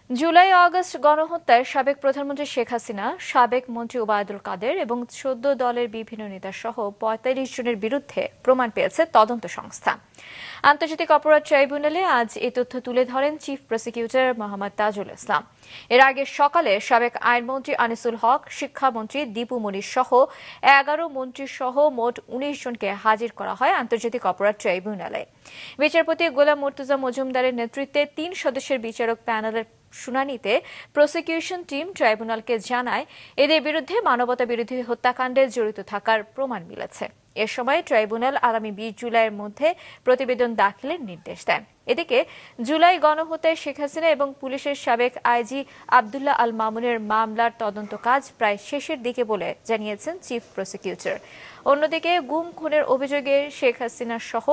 July August গণহত্যায় সাবেক প্রধানমন্ত্রী শেখ হাসিনা, সাবেক মন্ত্রী ওবায়দুল কাদের এবং ১৪ দলের বিভিন্ন নেতা সহ ৪৫ জনের বিরুদ্ধে প্রমাণ পেয়েছে তদন্ত সংস্থা। আন্তর্জাতিক অপরাধ ট্রাইব্যুনালে আজ এই তথ্য তুলে ধরেন চিফ প্রসিকিউটর মোহাম্মদ তাজুল ইসলাম। এর আগে সকালে সাবেক আইনমন্ত্রী আনিসুল হক, শিক্ষামন্ত্রী দীপু মনির সহ ১১ মন্ত্রী সহ মোট ১৯ জনকে হাজির করা হয় আন্তর্জাতিক অপরাধ ট্রাইব্যুনালে। বিচারপতি গোলাম মুর্তুজা মজুমদারের নেতৃত্বে ৩ সদস্যের বিচারক প্যানেলের শুনানিতে প্রসিকিউশন টিম ট্রাইব্যুনালকে জানায় এদের বিরুদ্ধে মানবতাবিরোধী হত্যাকাণ্ডে জড়িত থাকার প্রমাণ মিলেছে। এ সময় ট্রাইব্যুনাল আগামী ২০ জুলাইয়ের মধ্যে প্রতিবেদন দাখিলের নির্দেশ দেন। এদিকে জুলাই গণহত্যায় শেখ হাসিনা এবং পুলিশের সাবেক আইজি আব্দুল্লাহ আল মামুনের মামলার তদন্ত কাজ প্রায় শেষের দিকে বলে জানিয়েছেন চিফ প্রসিকিউটর। অন্যদিকে গুম খুনের অভিযোগে শেখ হাসিনা সহ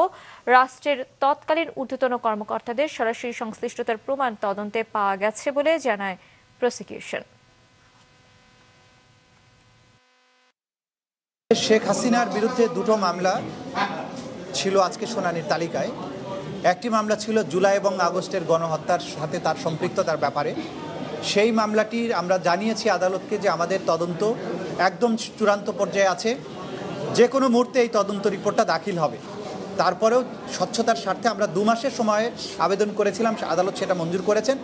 রাষ্ট্রের তৎকালীন ঊর্ধ্বতন কর্মকর্তাদের সরাসরি সংশ্লিষ্টতার প্রমাণ তদন্তে পাওয়া গেছে বলে জানায় প্রসিকিউশন। শেখ হাসিনার বিরুদ্ধে দুটো মামলা ছিল আজকে শুনানির তালিকায়। একটি মামলা ছিল জুলাই এবং আগস্টের গণহত্যার সাথে তার সম্পৃক্ততার ব্যাপারে। সেই মামলাটির আমরা জানিয়েছি আদালতকে যে আমাদের তদন্ত একদম চূড়ান্ত পর্যায়ে আছে, যে কোনো মুহূর্তে এই তদন্ত রিপোর্টটা দাখিল হবে। তারপরেও স্বচ্ছতার স্বার্থে আমরা ২ মাসের সময় আবেদন করেছিলাম, আদালত সেটা মঞ্জুর করেছেন।